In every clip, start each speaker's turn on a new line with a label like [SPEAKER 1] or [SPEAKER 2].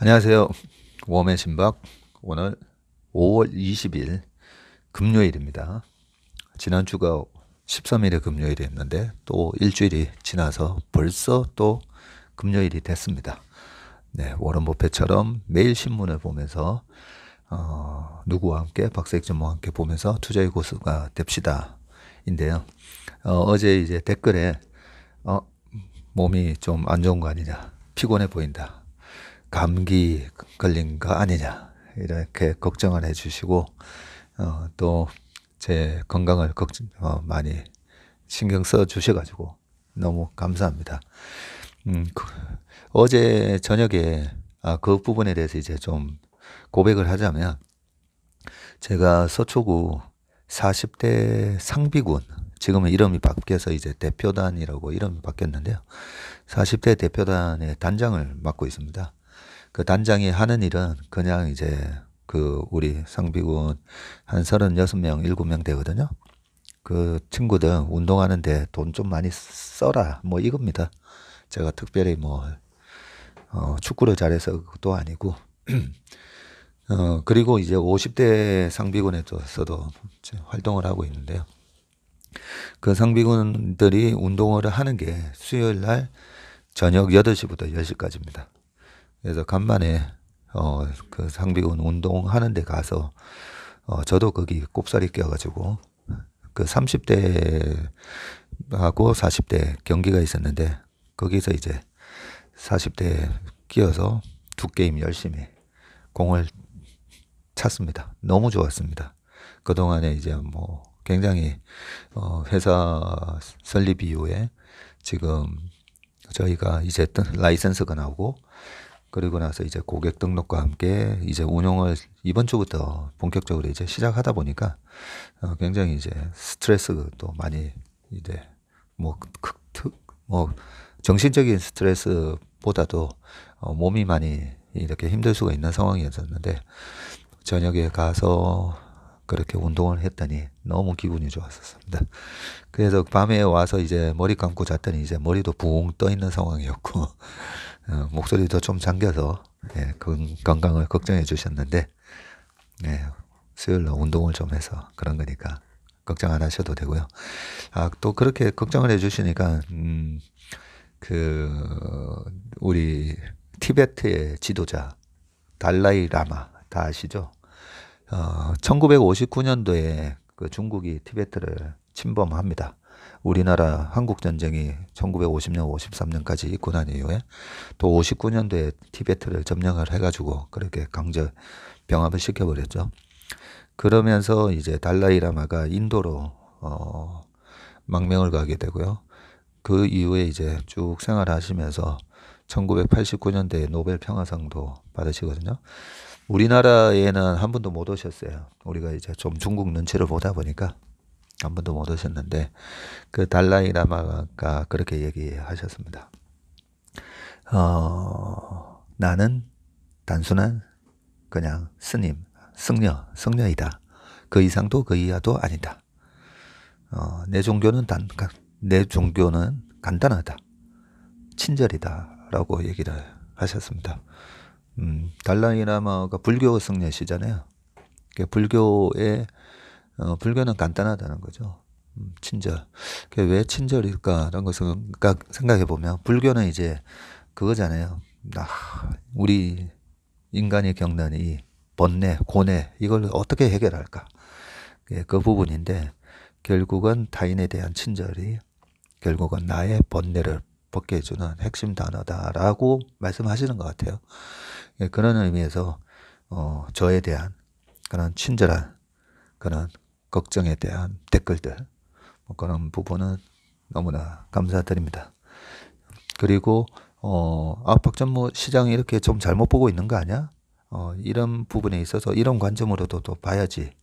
[SPEAKER 1] 안녕하세요. 웜의 신박. 오늘 5월 20일 금요일입니다. 지난주가 13일에 금요일이었는데 또 일주일이 지나서 벌써 또 금요일이 됐습니다. 네, 워런 버핏처럼 매일 신문을 보면서 누구와 함께 박사익 전무와 함께 보면서 투자의 고수가 됩시다. 인데요. 어제 이제 댓글에 어, 몸이 좀 안 좋은 거 아니냐, 피곤해 보인다, 감기 걸린 거 아니냐 이렇게 걱정을 해주시고 또 제 건강을 많이 신경 써 주셔가지고 너무 감사합니다. 그, 어제 저녁에 그 부분에 대해서 이제 좀 고백을 하자면, 제가 서초구 40대 상비군, 지금은 이름이 바뀌어서 이제 대표단이라고 이름이 바뀌었는데요. 40대 대표단의 단장을 맡고 있습니다. 그 단장이 하는 일은 그냥 이제 우리 상비군 한 36명, 7명 되거든요. 그 친구들 운동하는데 돈 좀 많이 써라, 뭐 이겁니다. 제가 특별히 뭐 축구를 잘해서 그것도 아니고 그리고 이제 50대 상비군에서도 활동을 하고 있는데요. 그 상비군들이 운동을 하는 게 수요일 날 저녁 8시부터 10시까지입니다. 그래서 간만에 그 상비군 운동하는 데 가서 저도 거기 꼽사리 껴가지고 그 30대하고 40대 경기가 있었는데, 거기서 이제 40대 끼어서 두 게임 열심히 공을 찼습니다. 너무 좋았습니다. 그동안에 이제 뭐 굉장히 회사 설립 이후에 지금 저희가 이제 라이센스가 나오고, 그리고 나서 이제 고객 등록과 함께 이제 운영을 이번 주부터 본격적으로 이제 시작하다 보니까 굉장히 이제 스트레스도 많이 이제 뭐, 뭐 정신적인 스트레스보다도 몸이 많이 이렇게 힘들 수가 있는 상황이었었는데, 저녁에 가서 그렇게 운동을 했더니 너무 기분이 좋았었습니다. 그래서 밤에 와서 이제 머리 감고 잤더니 이제 머리도 붕 떠 있는 상황이었고 목소리도 좀 잠겨서 건강을 걱정해 주셨는데, 수요일 날 운동을 좀 해서 그런 거니까 걱정 안 하셔도 되고요. 또 그렇게 걱정을 해 주시니까 우리 티베트의 지도자 달라이 라마 다 아시죠? 1959년도에 그 중국이 티베트를 침범합니다. 우리나라 한국전쟁이 1950년, 53년까지 있고 난 이후에 또 59년도에 티베트를 점령을 해가지고 그렇게 강제 병합을 시켜버렸죠. 그러면서 이제 달라이 라마가 인도로 망명을 가게 되고요. 그 이후에 이제 쭉 생활하시면서 1989년도에 노벨 평화상도 받으시거든요. 우리나라에는 한 번도 못 오셨어요. 우리가 이제 좀 중국 눈치를 보다 보니까 한 번도 못 오셨는데, 그 달라이 라마가 그렇게 얘기하셨습니다. 나는 단순한 그냥 스님, 승려이다. 그 이상도 그 이하도 아니다. 내 종교는 간단하다. 친절이다라고 얘기를 하셨습니다. 달라이 라마가 불교 승려시잖아요. 불교는 간단하다는 거죠. 친절. 왜 친절일까라는 것을 생각해 보면, 불교는 이제 그거잖아요. 우리 인간이 겪는 이 번뇌, 고뇌, 이걸 어떻게 해결할까? 그 부분인데, 결국은 타인에 대한 친절이 결국은 나의 번뇌를 벗게 해주는 핵심 단어다라고 말씀하시는 것 같아요. 그런 의미에서 저에 대한 그런 친절한 그런 걱정에 대한 댓글들, 그런 부분은 너무나 감사드립니다. 그리고 박전무 시장이 이렇게 좀 잘못 보고 있는 거 아니야? 이런 부분에 있어서 이런 관점으로도 또 봐야지.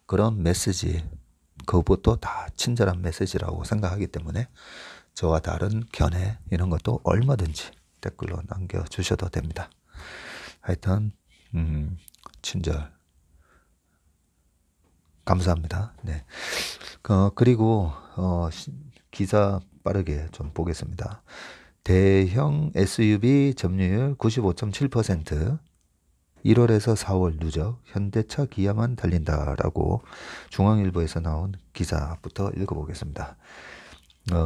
[SPEAKER 1] 그런 메시지, 그것도 다 친절한 메시지라고 생각하기 때문에 저와 다른 견해 이런 것도 얼마든지 댓글로 남겨주셔도 됩니다. 하여튼 친절 감사합니다. 네. 그리고 기사 빠르게 좀 보겠습니다. 대형 SUV 점유율 95.7%, 1월에서 4월 누적 현대차 기아만 달린다라고 중앙일보에서 나온 기사부터 읽어보겠습니다.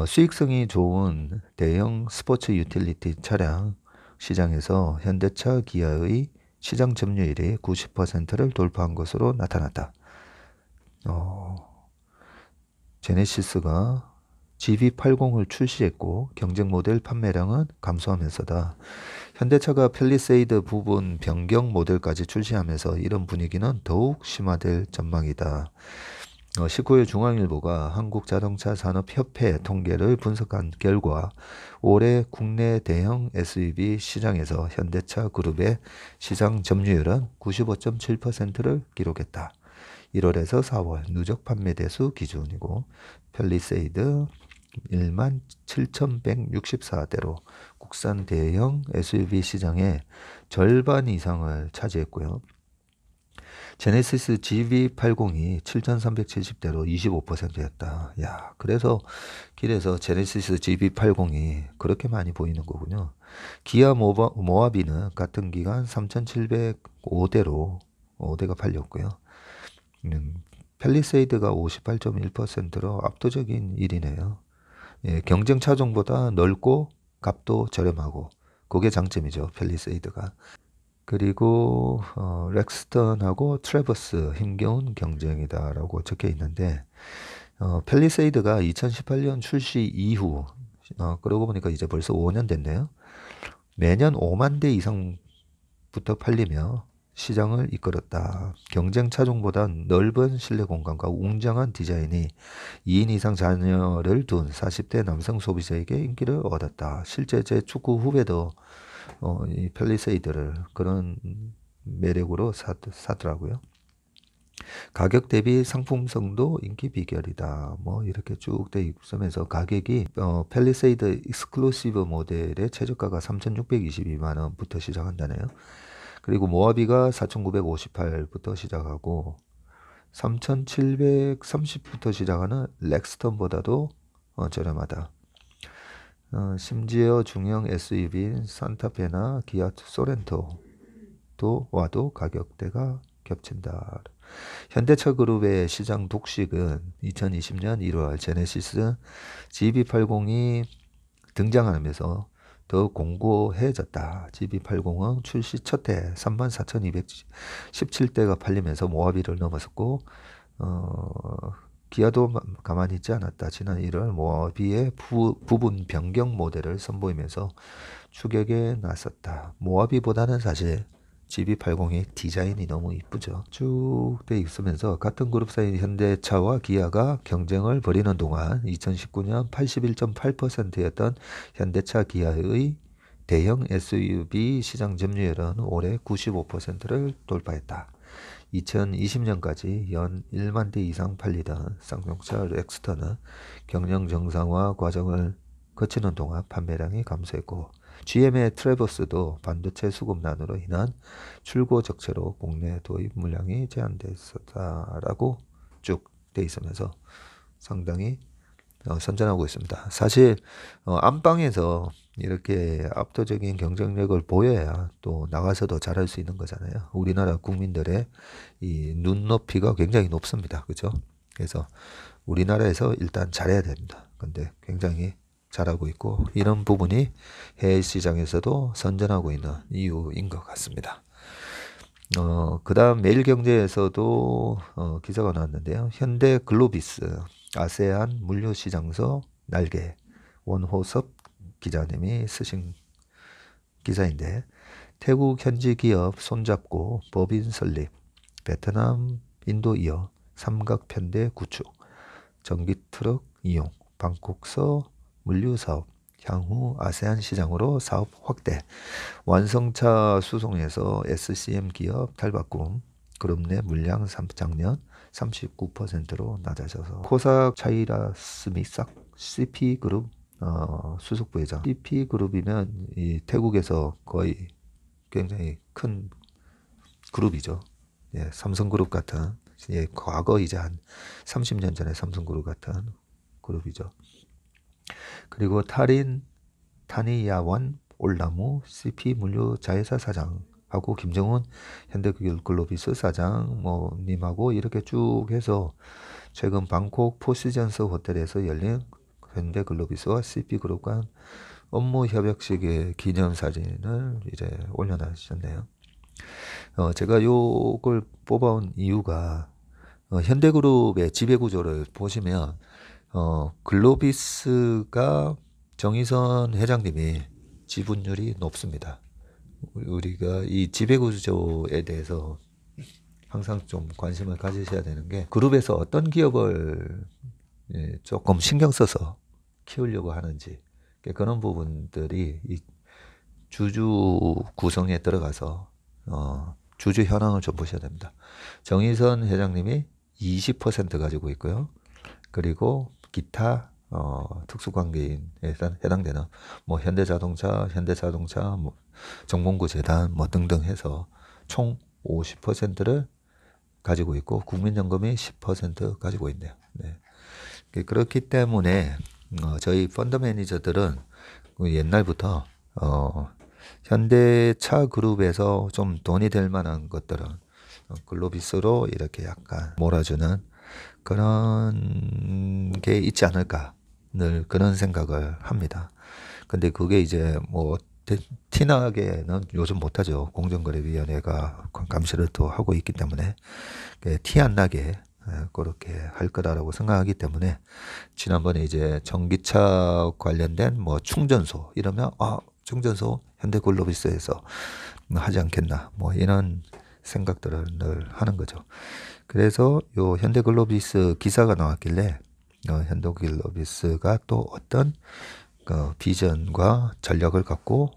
[SPEAKER 1] 수익성이 좋은 대형 스포츠 유틸리티 차량 시장에서 현대차 기아의 시장 점유율이 90%를 돌파한 것으로 나타났다. 제네시스가 GV80을 출시했고 경쟁 모델 판매량은 감소하면서다. 현대차가 팰리세이드 부분 변경 모델까지 출시하면서 이런 분위기는 더욱 심화될 전망이다. 19일 중앙일보가 한국자동차산업협회 통계를 분석한 결과 올해 국내 대형 SUV 시장에서 현대차 그룹의 시장 점유율은 95.7%를 기록했다. 1월에서 4월 누적 판매 대수 기준이고 팰리세이드 17,164대로 국산 대형 SUV 시장의 절반 이상을 차지했고요. 제네시스 GV80이 7,370대로 25%였다. 야, 그래서 길에서 제네시스 GV80이 그렇게 많이 보이는 거군요. 기아 모하비는 같은 기간 3,705대로 5대가 팔렸고요. 팰리세이드가 58.1%로 압도적인 1위네요. 예, 경쟁 차종보다 넓고 값도 저렴하고 그게 장점이죠. 팰리세이드가. 그리고 렉스턴하고 트래버스 힘겨운 경쟁이다라고 적혀 있는데 팰리세이드가 2018년 출시 이후 그러고 보니까 이제 벌써 5년 됐네요. 매년 5만 대 이상부터 팔리며 시장을 이끌었다. 경쟁 차종보다 넓은 실내 공간과 웅장한 디자인이 2인 이상 자녀를 둔 40대 남성 소비자에게 인기를 얻었다. 실제 제 축구 후배도 이 팰리세이드를 그런 매력으로 사더라고요. 가격 대비 상품성도 인기 비결이다. 뭐 이렇게 쭉 돼 있으면서 가격이 팰리세이드 익스클루시브 모델의 최저가가 3,622만 원부터 시작한다네요. 그리고 모하비가 4,958부터 시작하고 3,730부터 시작하는 렉스턴보다도 저렴하다. 심지어 중형 SUV인 산타페나 기아 소렌토와도 가격대가 겹친다. 현대차 그룹의 시장 독식은 2020년 1월 제네시스 GV80이 등장하면서 더 공고해졌다. GV80은 출시 첫 해 34,217대가 팔리면서 모하비를 넘어섰고 기아도 가만히 있지 않았다. 지난 1월 모하비의 부분 변경 모델을 선보이면서 추격에 나섰다. 모하비보다는 사실 GV80의 디자인이 너무 이쁘죠. 쭉 돼 있으면서 같은 그룹사인 현대차와 기아가 경쟁을 벌이는 동안 2019년 81.8%였던 현대차 기아의 대형 SUV 시장 점유율은 올해 95%를 돌파했다. 2020년까지 연 1만 대 이상 팔리던 쌍용차 렉스턴은 경영 정상화 과정을 거치는 동안 판매량이 감소했고 GM의 트래버스도 반도체 수급난으로 인한 출고 적체로 국내 도입 물량이 제한됐었다라고 쭉 돼 있으면서 상당히 선전하고 있습니다. 사실 안방에서 이렇게 압도적인 경쟁력을 보여야 또 나가서도 잘할 수 있는 거잖아요. 우리나라 국민들의 이 눈높이가 굉장히 높습니다. 그죠? 그래서 우리나라에서 일단 잘해야 됩니다. 근데 굉장히 잘하고 있고 이런 부분이 해외 시장에서도 선전하고 있는 이유인 것 같습니다. 그 다음 매일경제에서도 기사가 나왔는데요. 현대 글로비스 아세안 물류시장서 날개 원호섭 기자님이 쓰신 기사인데 태국 현지 기업 손잡고 법인 설립, 베트남, 인도 이어 삼각편대 구축, 전기트럭 이용, 방콕서 물류사업, 향후 아세안 시장으로 사업 확대, 완성차 수송에서 SCM 기업 탈바꿈, 그룹 내 물량 작년 39%로 낮아져서 코삭 차이라스미삭 CP그룹 수석 부회장. CP그룹이면 이 태국에서 거의 굉장히 큰 그룹이죠. 예, 삼성그룹 같은 예, 과거 이제 한 30년 전에 삼성그룹 같은 그룹이죠. 그리고 타니야원 올라무 CP 물류 자회사 사장 하고 김정은 현대글로비스 사장 뭐 님하고 이렇게 쭉 해서 최근 방콕 포시전스 호텔에서 열린 현대글로비스와 CP그룹 간 업무 협약식의 기념사진을 이제 올려놨었네요. 제가 요걸 뽑아온 이유가 현대그룹의 지배구조를 보시면 글로비스가 정의선 회장님이 지분율이 높습니다. 우리가 이 지배구조에 대해서 항상 좀 관심을 가지셔야 되는 게 그룹에서 어떤 기업을 조금 신경 써서 키우려고 하는지 그런 부분들이 이 주주 구성에 들어가서 주주 현황을 좀 보셔야 됩니다. 정의선 회장님이 20% 가지고 있고요. 그리고 기타 특수관계인에 해당되는 뭐 현대자동차, 뭐 정몽구재단 뭐 등등 해서 총 50%를 가지고 있고 국민연금이 10% 가지고 있네요. 네. 그렇기 때문에 저희 펀드 매니저들은 옛날부터 현대차 그룹에서 좀 돈이 될 만한 것들은 글로비스로 이렇게 약간 몰아주는 그런 게 있지 않을까 늘 그런 생각을 합니다. 근데 그게 이제 뭐 티나게는 요즘 못하죠. 공정거래위원회가 감시를 또 하고 있기 때문에 티 안 나게 그렇게 할 거다라고 생각하기 때문에 지난번에 이제 전기차 관련된 뭐 충전소 이러면 충전소 현대글로비스에서 하지 않겠나 뭐 이런 생각들을 늘 하는 거죠. 그래서 요 현대글로비스 기사가 나왔길래 현대글로비스가 또 어떤 비전과 전략을 갖고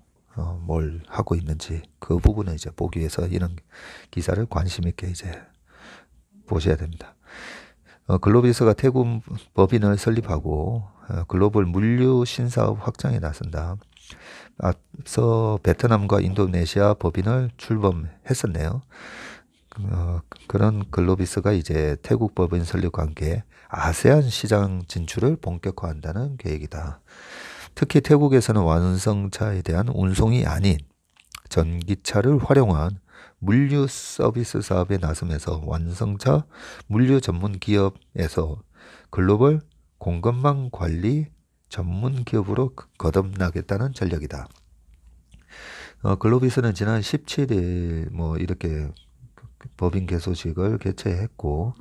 [SPEAKER 1] 뭘 하고 있는지 그 부분을 이제 보기 위해서 이런 기사를 관심 있게 이제 보셔야 됩니다. 글로비스가 태국 법인을 설립하고 글로벌 물류 신사업 확장에 나선다. 앞서 베트남과 인도네시아 법인을 출범했었네요. 그런 글로비스가 이제 태국 법인 설립과 함께 아세안 시장 진출을 본격화한다는 계획이다. 특히 태국에서는 완성차에 대한 운송이 아닌 전기차를 활용한 물류 서비스 사업에 나서면서 완성차 물류 전문 기업에서 글로벌 공급망 관리 전문 기업으로 거듭나겠다는 전략이다. 글로비스는 지난 17일 뭐 이렇게 법인 개소식을 개최했고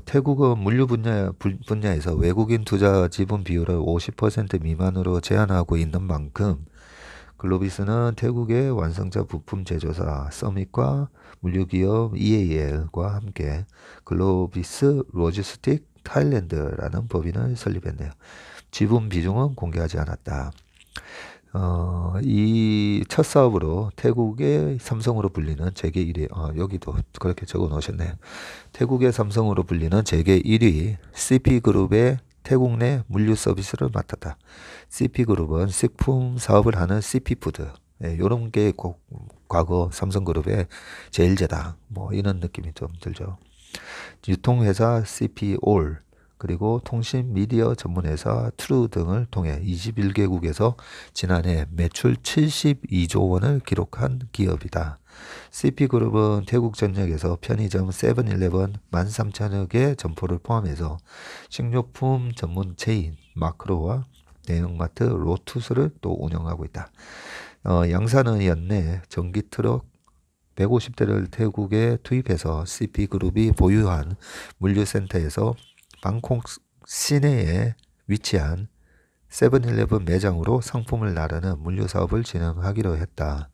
[SPEAKER 1] 태국은 물류 분야에서 외국인 투자 지분 비율을 50% 미만으로 제한하고 있는 만큼 글로비스는 태국의 완성차 부품 제조사 서밋과 물류기업 EAL과 함께 글로비스 로지스틱 타일랜드라는 법인을 설립했네요. 지분 비중은 공개하지 않았다. 이 첫 사업으로 태국의 삼성으로 불리는 재계 1위, 여기도 그렇게 적어 놓으셨네요. 태국의 삼성으로 불리는 재계 1위 CP그룹의 태국 내 물류 서비스를 맡았다. CP그룹은 식품 사업을 하는 CP푸드, 이런 게 과거 삼성그룹의 제일제당, 뭐 이런 느낌이 좀 들죠. 유통회사 CP올, 그리고 통신 미디어 전문회사 트루 등을 통해 21개국에서 지난해 매출 72조 원을 기록한 기업이다. CP그룹은 태국 전역에서 편의점 세븐일레븐 13,000여 개 점포를 포함해서 식료품 전문 체인 마크로와 대형마트 로투스를 또 운영하고 있다. 양산은 연내 전기트럭 150대를 태국에 투입해서 CP그룹이 보유한 물류센터에서 방콕 시내에 위치한 세븐일레븐 매장으로 상품을 나르는 물류 사업을 진행하기로 했다.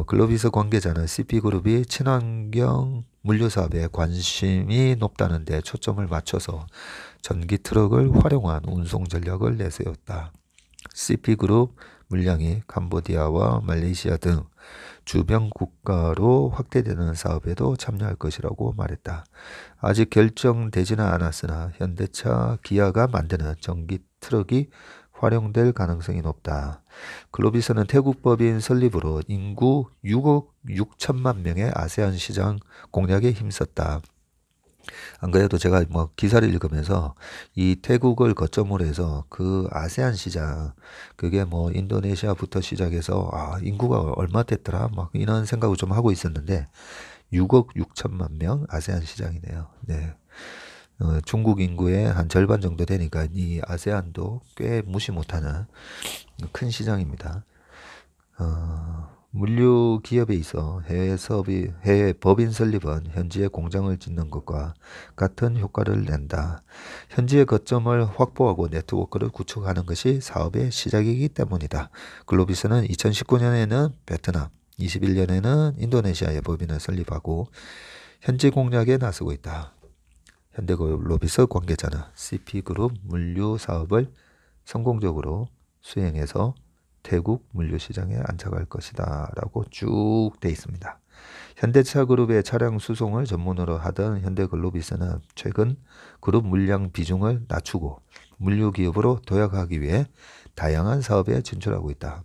[SPEAKER 1] 글로비스 관계자는 CP그룹이 친환경 물류 사업에 관심이 높다는 데 초점을 맞춰서 전기 트럭을 활용한 운송 전략을 내세웠다. CP그룹 물량이 캄보디아와 말레이시아 등 주변 국가로 확대되는 사업에도 참여할 것이라고 말했다. 아직 결정되지는 않았으나 현대차, 기아가 만드는 전기 트럭이 활용될 가능성이 높다. 글로비스는 태국 법인 설립으로 인구 6억 6천만 명의 아세안 시장 공략에 힘썼다. 안 그래도 제가 뭐 기사를 읽으면서 이 태국을 거점으로 해서 그 아세안 시장, 그게 뭐 인도네시아부터 시작해서 인구가 얼마 됐더라 막 이런 생각을 좀 하고 있었는데 6억 6천만 명 아세안 시장이네요. 네. 중국 인구의 한 절반 정도 되니까 이 아세안도 꽤 무시 못하는 큰 시장입니다. 물류 기업에 있어 해외 법인 설립은 현지에 공장을 짓는 것과 같은 효과를 낸다. 현지의 거점을 확보하고 네트워크를 구축하는 것이 사업의 시작이기 때문이다. 글로비스는 2019년에는 베트남, 21년에는 인도네시아의 법인을 설립하고 현지 공략에 나서고 있다. 현대글로비스 관계자는 CP그룹 물류 사업을 성공적으로 수행해서 태국 물류시장에 안착할 것이다 라고 쭉 돼 있습니다. 현대차 그룹의 차량 수송을 전문으로 하던 현대글로비스는 최근 그룹 물량 비중을 낮추고 물류기업으로 도약하기 위해 다양한 사업에 진출하고 있다.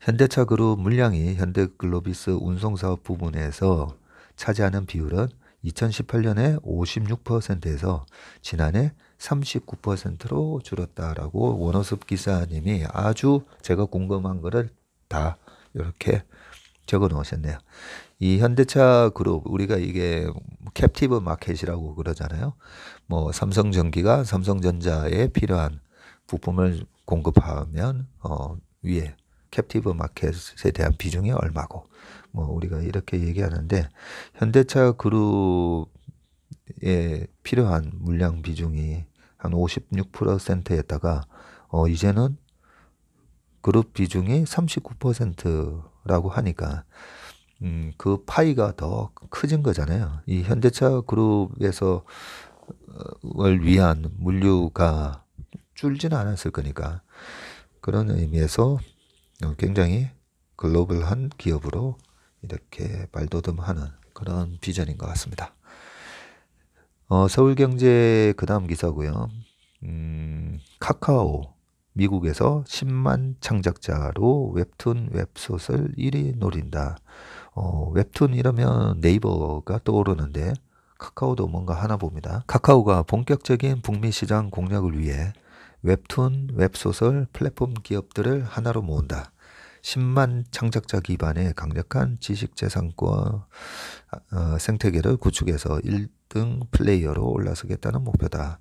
[SPEAKER 1] 현대차 그룹 물량이 현대글로비스 운송사업 부분에서 차지하는 비율은 2018년에 56%에서 지난해 39%로 줄었다라고 원호섭 기사님이 아주 제가 궁금한 거를 다 이렇게 적어 놓으셨네요. 이 현대차 그룹, 우리가 이게 캡티브 마켓이라고 그러잖아요. 뭐 삼성전기가 삼성전자에 필요한 부품을 공급하면 위에 캡티브 마켓에 대한 비중이 얼마고 뭐 우리가 이렇게 얘기하는데, 현대차 그룹에 필요한 물량 비중이 한 56%였다가 이제는 그룹 비중이 39%라고 하니까 그 파이가 더 커진 거잖아요. 이 현대차 그룹에서 을 위한 물류가 줄지는 않았을 거니까, 그런 의미에서 굉장히 글로벌한 기업으로 이렇게 발돋움하는 그런 비전인 것 같습니다. 서울경제 그 다음 기사고요. 카카오 미국에서 10만 창작자로 웹툰 웹소설 1위 노린다. 웹툰 이러면 네이버가 떠오르는데 카카오도 뭔가 하나 봅니다. 카카오가 본격적인 북미 시장 공략을 위해 웹툰 웹소설 플랫폼 기업들을 하나로 모은다. 10만 창작자 기반의 강력한 지식재산권 생태계를 구축해서 1등 플레이어로 올라서겠다는 목표다.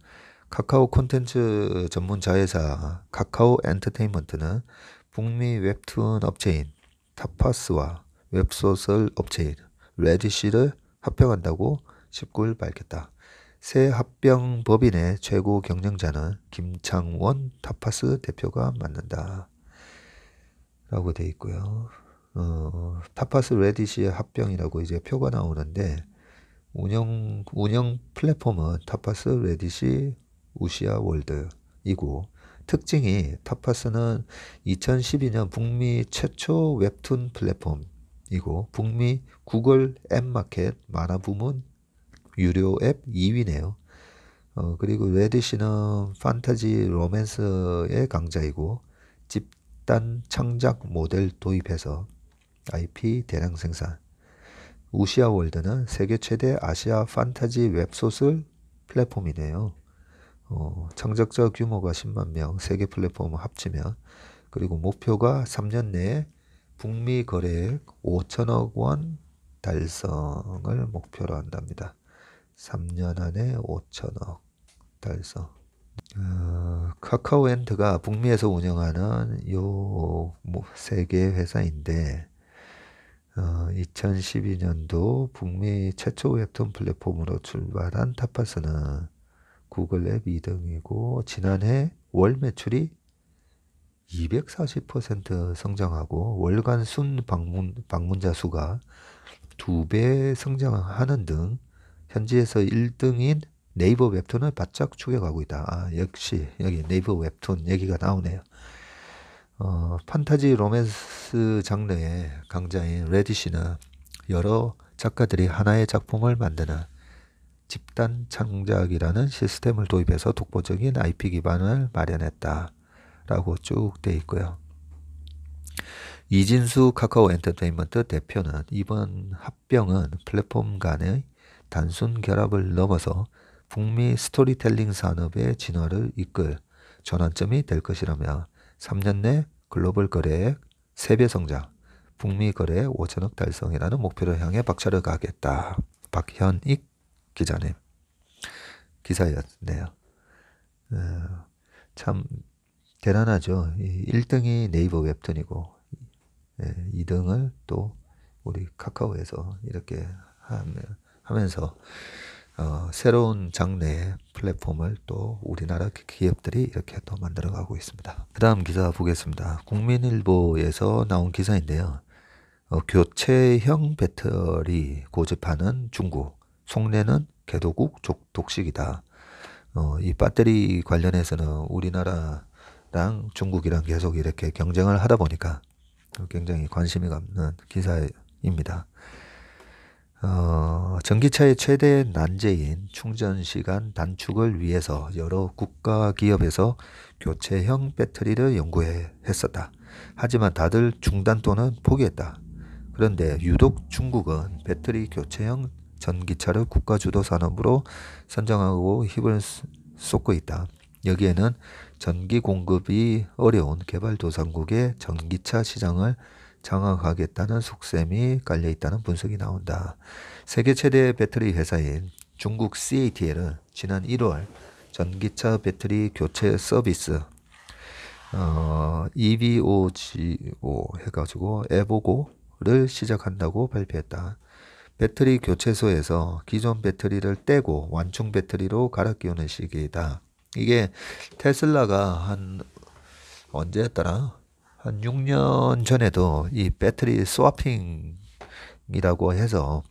[SPEAKER 1] 카카오 콘텐츠 전문 자회사 카카오 엔터테인먼트는 북미 웹툰 업체인 타파스와 웹소설 업체인 레디시를 합병한다고 19일 밝혔다. 새 합병 법인의 최고 경영자는 김창원 타파스 대표가 맡는다 라고 돼 있고요. 타파스 레디시의 합병이라고 이제 표가 나오는데, 운영 플랫폼은 타파스 레디시 우시아 월드이고, 특징이 타파스는 2012년 북미 최초 웹툰 플랫폼이고 북미 구글 앱 마켓 만화 부문 유료 앱 2위네요. 그리고 레디시는 판타지 로맨스의 강자이고 집단 창작 모델 도입해서 IP 대량 생산. 우시아 월드는 세계 최대 아시아 판타지 웹소설 플랫폼이네요. 창작자 규모가 10만 명, 세계 플랫폼을 합치면, 그리고 목표가 3년 내에 북미 거래액 5천억 원 달성을 목표로 한답니다. 3년 안에 5천억 달성. 카카오엔드가 북미에서 운영하는 요 세계 회사인데, 2012년도 북미 최초 웹툰 플랫폼으로 출발한 타파스는 구글 앱 2등이고 지난해 월 매출이 240% 성장하고 월간 순 방문자 수가 2배 성장하는 등 현지에서 1등인 네이버 웹툰을 바짝 추격하고 있다. 역시 여기 네이버 웹툰 얘기가 나오네요. 판타지 로맨스 장르의 강자인 레디시는 여러 작가들이 하나의 작품을 만드는 집단 창작이라는 시스템을 도입해서 독보적인 IP 기반을 마련했다 라고 쭉 돼 있고요. 이진수 카카오 엔터테인먼트 대표는 이번 합병은 플랫폼 간의 단순 결합을 넘어서 북미 스토리텔링 산업의 진화를 이끌 전환점이 될 것이라며 3년 내 글로벌 거래액 3배 성장, 북미 거래 5천억 달성이라는 목표를 향해 박차를 가겠다. 박현익 기자님 기사였네요. 참 대단하죠. 1등이 네이버 웹툰이고 2등을 또 우리 카카오에서 이렇게 하면서 새로운 장르의 플랫폼을 또 우리나라 기업들이 이렇게 또 만들어가고 있습니다. 그 다음 기사 보겠습니다. 국민일보에서 나온 기사인데요. 교체형 배터리 고집하는 중국, 속내는 개도국 독식이다. 이 배터리 관련해서는 우리나라랑 중국이랑 계속 이렇게 경쟁을 하다 보니까 굉장히 관심이 가는 기사입니다. 전기차의 최대 난제인 충전 시간 단축을 위해서 여러 국가 기업에서 교체형 배터리를 연구했었다. 하지만 다들 중단 또는 포기했다. 그런데 유독 중국은 배터리 교체형 전기차를 국가 주도 산업으로 선정하고 힘을 쏟고 있다. 여기에는 전기 공급이 어려운 개발도상국의 전기차 시장을 장악하겠다는 속셈이 깔려 있다는 분석이 나온다. 세계 최대 배터리 회사인 중국 CATL은 지난 1월 전기차 배터리 교체 서비스 EVOGO 해가지고 에보고를 시작한다고 발표했다. 배터리 교체소에서 기존 배터리를 떼고 완충 배터리로 갈아 끼우는 시기이다. 이게 테슬라가 한 언제였더라? 한 6년 전에도 이 배터리 스와핑이라고 해서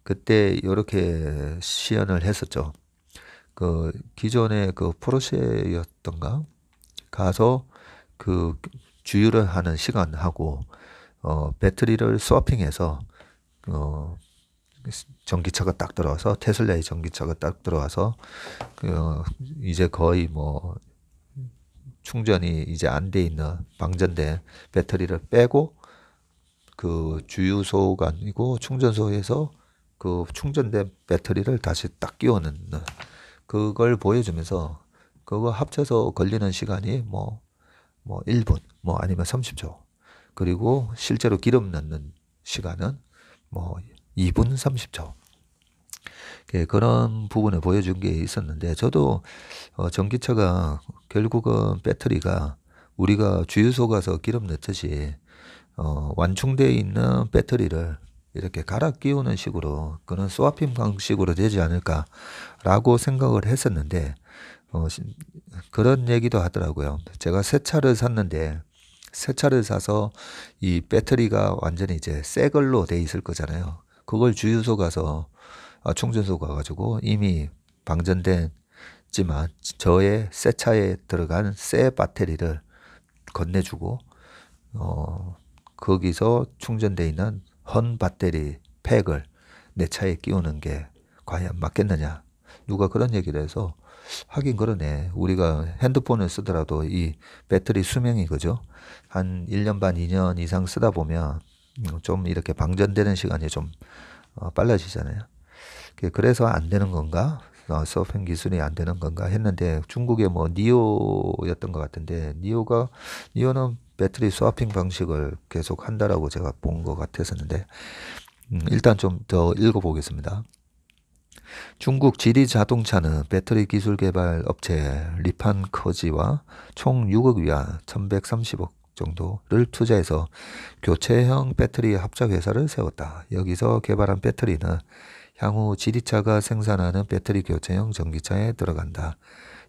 [SPEAKER 1] 그때 이렇게 시연을 했었죠. 그 기존의 그 포르쉐였던가 가서 그 주유를 하는 시간하고 배터리를 스와핑해서 전기차가 딱 들어와서 테슬라의 전기차가 딱 들어와서 이제 거의 뭐 충전이 이제 안 돼 있는 방전된 배터리를 빼고 그 주유소가 아니고 충전소에서 그 충전된 배터리를 다시 딱 끼워넣는 그걸 보여주면서 그거 합쳐서 걸리는 시간이 뭐 1분 뭐 아니면 30초 그리고 실제로 기름 넣는 시간은 뭐 2분 30초 그런 부분을 보여준 게 있었는데 저도 전기차가 결국은 배터리가 우리가 주유소 가서 기름 넣듯이 완충되어 있는 배터리를 이렇게 갈아 끼우는 식으로 그런 스와핑 방식으로 되지 않을까라고 생각을 했었는데 그런 얘기도 하더라고요. 제가 새 차를 샀는데 새 차를 사서 이 배터리가 완전히 이제 새 걸로 돼 있을 거잖아요. 그걸 주유소 가서 충전소 가가지고 이미 방전됐지만 저의 새 차에 들어간 새 배터리를 건네주고 거기서 충전돼 있는 헌 배터리 팩을 내 차에 끼우는 게 과연 맞겠느냐. 누가 그런 얘기를 해서 하긴 그러네. 우리가 핸드폰을 쓰더라도 이 배터리 수명이 그죠? 한 1년 반, 2년 이상 쓰다 보면 좀 이렇게 방전되는 시간이 좀 빨라지잖아요. 그래서 안 되는 건가? 서핑 기술이 안 되는 건가 했는데 중국의 뭐 니오였던 것 같은데 니오는 배터리 스와핑 방식을 계속 한다라고 제가 본 것 같았었는데 일단 좀 더 읽어보겠습니다. 중국 지리자동차는 배터리 기술 개발 업체 리판커지와 총 6억 위안 1130억 정도를 투자해서 교체형 배터리 합작 회사를 세웠다. 여기서 개발한 배터리는 향후 지리차가 생산하는 배터리 교체형 전기차에 들어간다.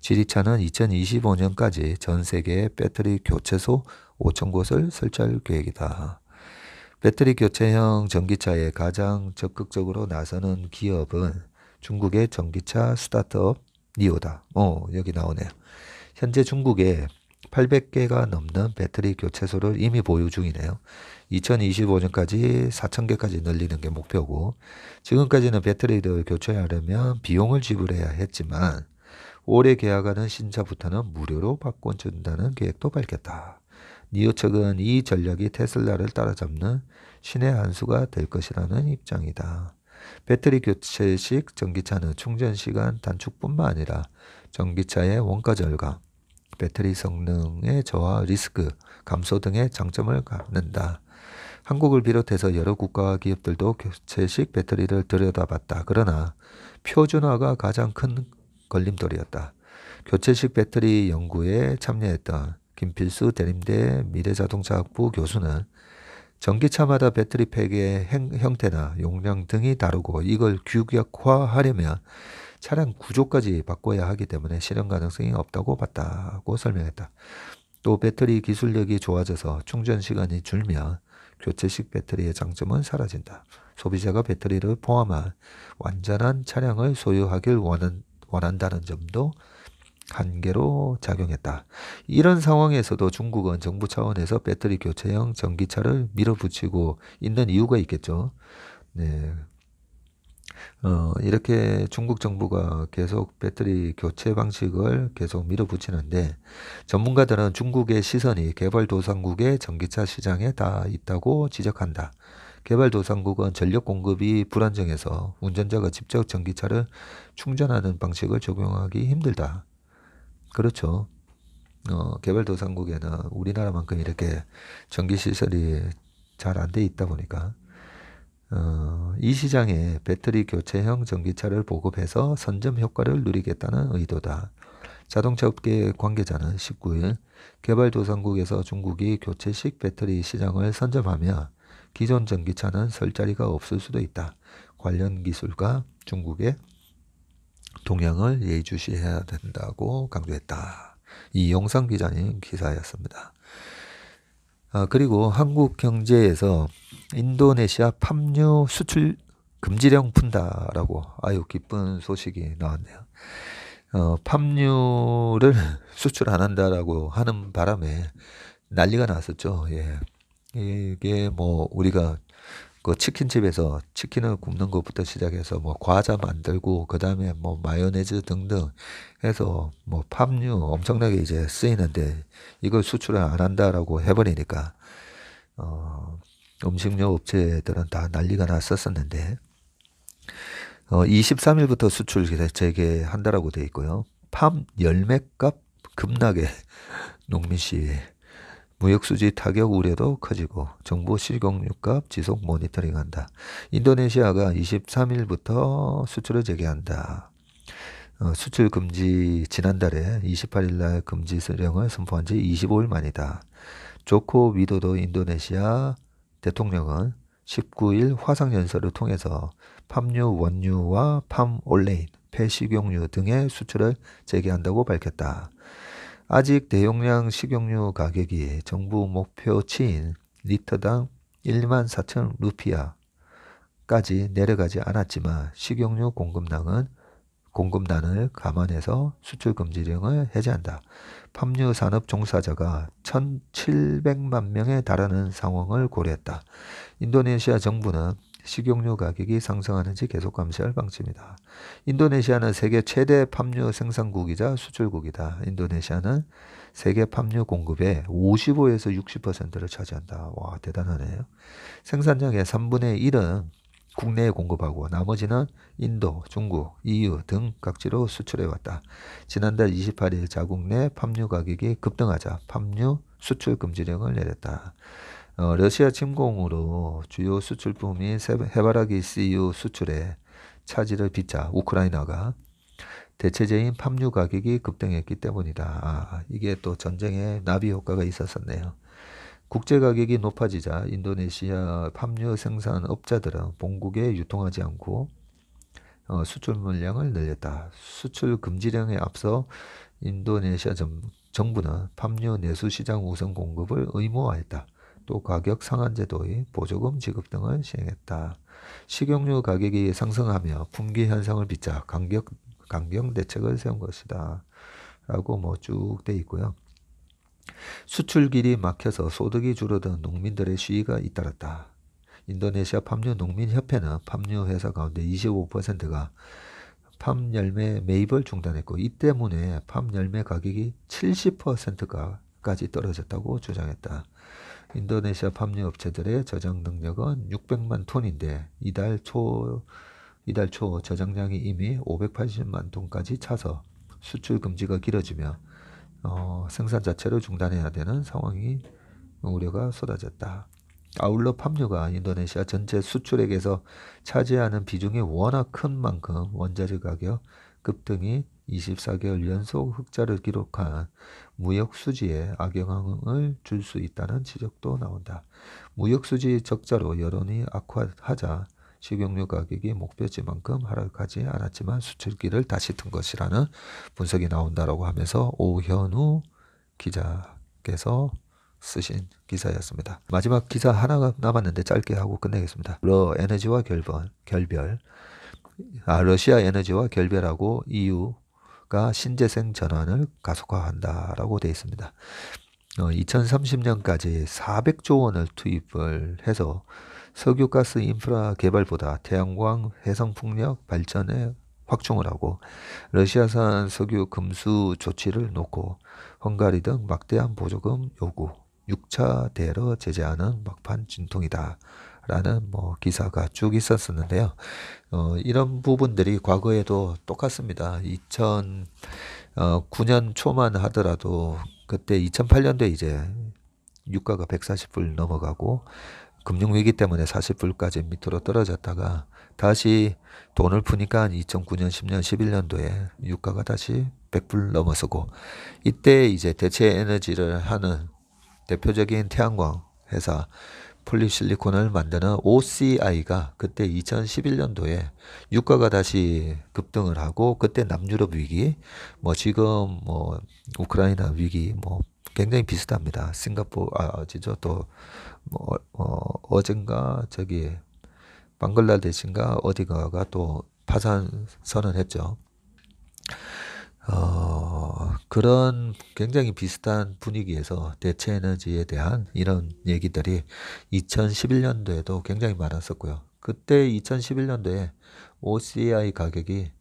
[SPEAKER 1] 지리차는 2025년까지 전 세계의 배터리 교체소 5,000곳을 설치할 계획이다. 배터리 교체형 전기차에 가장 적극적으로 나서는 기업은 중국의 전기차 스타트업 니오다. 여기 나오네요. 현재 중국에 800개가 넘는 배터리 교체소를 이미 보유 중이네요. 2025년까지 4,000개까지 늘리는 게 목표고 지금까지는 배터리를 교체하려면 비용을 지불해야 했지만 올해 계약하는 신차부터는 무료로 바꿔준다는 계획도 밝혔다. 니오 측은 이 전략이 테슬라를 따라잡는 신의 한 수가 될 것이라는 입장이다. 배터리 교체식 전기차는 충전 시간 단축뿐만 아니라 전기차의 원가 절감, 배터리 성능의 저하 리스크 감소 등의 장점을 갖는다. 한국을 비롯해서 여러 국가 기업들도 교체식 배터리를 들여다봤다. 그러나 표준화가 가장 큰 걸림돌이었다. 교체식 배터리 연구에 참여했던 김필수 대림대 미래자동차학부 교수는 전기차마다 배터리 팩의 형태나 용량 등이 다르고 이걸 규격화하려면 차량 구조까지 바꿔야 하기 때문에 실현 가능성이 없다고 봤다고 설명했다. 또 배터리 기술력이 좋아져서 충전 시간이 줄면 교체식 배터리의 장점은 사라진다. 소비자가 배터리를 포함한 완전한 차량을 소유하길 원한다는 점도 한계로 작용했다. 이런 상황에서도 중국은 정부 차원에서 배터리 교체형 전기차를 밀어붙이고 있는 이유가 있겠죠. 네. 이렇게 중국 정부가 계속 배터리 교체 방식을 계속 밀어붙이는데 전문가들은 중국의 시선이 개발도상국의 전기차 시장에 다 있다고 지적한다. 개발도상국은 전력 공급이 불안정해서 운전자가 직접 전기차를 충전하는 방식을 적용하기 힘들다. 그렇죠. 개발도상국에는 우리나라만큼 이렇게 전기시설이 잘 안 돼 있다 보니까 이 시장에 배터리 교체형 전기차를 보급해서 선점 효과를 누리겠다는 의도다. 자동차 업계 관계자는 19일 개발도상국에서 중국이 교체식 배터리 시장을 선점하며 기존 전기차는 설 자리가 없을 수도 있다. 관련 기술과 중국의 동향을 예의주시해야 된다고 강조했다. 이 영상 기자님 기사였습니다. 그리고 한국경제에서 인도네시아 팜유 수출 금지령 푼다라고 아유 기쁜 소식이 나왔네요. 팜유를 수출 안 한다라고 하는 바람에 난리가 났었죠. 예. 이게 뭐 우리가 그 치킨집에서 치킨을 굽는 것부터 시작해서 뭐 과자 만들고 그 다음에 뭐 마요네즈 등등 해서 뭐 팜유 엄청나게 이제 쓰이는데 이걸 수출을 안 한다라고 해버리니까 음식료 업체들은 다 난리가 났었는데 23일부터 수출 재개한다라고 되어 있고요. 팜 열매값 급락에 농민시 무역수지 타격 우려도 커지고 정부 식용유값 지속 모니터링한다. 인도네시아가 23일부터 수출을 재개한다. 수출 금지 지난달에 28일 날 금지 수령을 선포한 지 25일 만이다. 조코 위도도 인도네시아 대통령은 19일 화상연설을 통해서 팜유 원유와 팜 올레인, 폐식용유 등의 수출을 재개한다고 밝혔다. 아직 대용량 식용유 가격이 정부 목표치인 리터당 14,000 루피아까지 내려가지 않았지만 식용유 공급난을 감안해서 수출 금지령을 해제한다. 팜유 산업 종사자가 1,700만 명에 달하는 상황을 고려했다. 인도네시아 정부는 식용유 가격이 상승하는지 계속 감시할 방침이다. 인도네시아는 세계 최대 팜유 생산국이자 수출국이다. 인도네시아는 세계 팜유 공급의 55에서 60%를 차지한다. 와, 대단하네요. 생산량의 3분의 1은 국내에 공급하고 나머지는 인도, 중국, EU 등 각지로 수출해왔다. 지난달 28일 자국 내 팜유 가격이 급등하자 팜유 수출 금지령을 내렸다. 러시아 침공으로 주요 수출품인 해바라기 CU 수출에 차질을 빚자 우크라이나가 대체재인 팜유 가격이 급등했기 때문이다. 이게 또 전쟁에 나비 효과가 있었었네요. 국제 가격이 높아지자 인도네시아 팜유 생산업자들은 본국에 유통하지 않고 수출 물량을 늘렸다. 수출 금지령에 앞서 인도네시아 정부는 팜유 내수 시장 우선 공급을 의무화했다. 또 가격 상한 제도의 보조금 지급 등을 시행했다. 식용유 가격이 상승하며 품귀 현상을 빚자 강경 대책을 세운 것이다. 라고 뭐 쭉 돼 있고요. 수출길이 막혀서 소득이 줄어든 농민들의 시위가 잇따랐다. 인도네시아 팜유 농민협회는 팜유 회사 가운데 25%가 팜 열매 매입을 중단했고 이 때문에 팜 열매 가격이 70%까지 떨어졌다고 주장했다. 인도네시아 팜유 업체들의 저장 능력은 600만 톤인데 이달 초 이달 초 저장량이 이미 580만 톤까지 차서 수출 금지가 길어지며 생산 자체를 중단해야 되는 상황이 우려가 쏟아졌다. 아울러 팜유가 인도네시아 전체 수출액에서 차지하는 비중이 워낙 큰 만큼 원자재 가격 급등이 24개월 연속 흑자를 기록한 무역 수지에 악영향을 줄 수 있다는 지적도 나온다. 무역 수지 적자로 여론이 악화하자 식용유 가격이 목표치만큼 하락하지 않았지만 수출기를 다시 튼 것이라는 분석이 나온다라고 하면서 오현우 기자께서 쓰신 기사였습니다. 마지막 기사 하나가 남았는데 짧게 하고 끝내겠습니다. 에너지와 결별. 러시아 에너지와 결별하고 EU가 신재생 전환을 가속화한다라고 되어 있습니다. 2030년까지 400조 원을 투입을 해서 석유가스 인프라 개발보다 태양광 해상풍력 발전에 확충을 하고 러시아산 석유 금수 조치를 놓고 헝가리 등 막대한 보조금 요구, 6차 대러 제재하는 막판 진통이다 라는 기사가 쭉 있었는데요. 이런 부분들이 과거에도 똑같습니다. 2009년 초만 하더라도 그때 2008년도에 이제 유가가 140불 넘어가고 금융위기 때문에 40불까지 밑으로 떨어졌다가 다시 돈을 푸니까 2009년, 10년, 11년도에 유가가 다시 100불 넘어서고 이때 이제 대체 에너지를 하는 대표적인 태양광 회사 폴리실리콘을 만드는 OCI가 그때 2011년도에 유가가 다시 급등을 하고 그때 남유럽 위기, 지금 우크라이나 위기 굉장히 비슷합니다. 진짜 또 어젠가 저기 방글라데시인가 어디가가 또 파산 선언했죠. 그런 굉장히 비슷한 분위기에서 대체 에너지에 대한 이런 얘기들이 2011년도에도 굉장히 많았었고요. 그때 2011년도에 OCI 가격이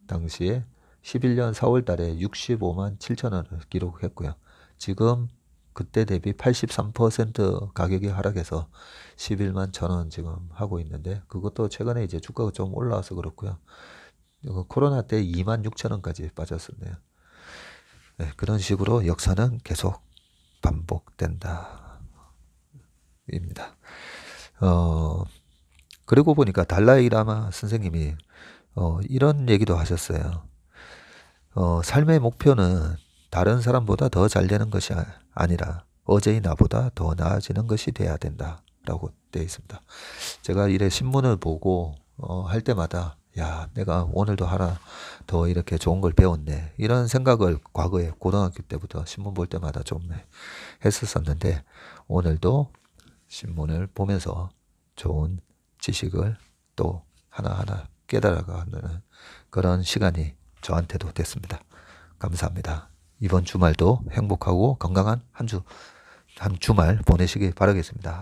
[SPEAKER 1] 당시에 11년 4월 달에 65만 7천 원을 기록했고요. 지금 그때 대비 83% 가격이 하락해서 11만 1천 원 지금 하고 있는데 그것도 최근에 이제 주가가 좀 올라와서 그렇고요. 코로나 때 2만 6천 원까지 빠졌었네요. 네, 그런 식으로 역사는 계속 반복된다. 입니다. 그리고 보니까 달라이 라마 선생님이 이런 얘기도 하셨어요. 삶의 목표는 다른 사람보다 더 잘 되는 것이 아니라 어제의 나보다 더 나아지는 것이 돼야 된다 라고 되어 있습니다. 제가 이래 신문을 보고 할 때마다 야, 내가 오늘도 하나 더 이렇게 좋은 걸 배웠네. 이런 생각을 과거에 고등학교 때부터 신문 볼 때마다 좀 했었었는데 오늘도 신문을 보면서 좋은 지식을 또 하나하나 깨달아가는 그런 시간이 저한테도 됐습니다. 감사합니다. 이번 주말도 행복하고 건강한 한 주말 보내시길 바라겠습니다.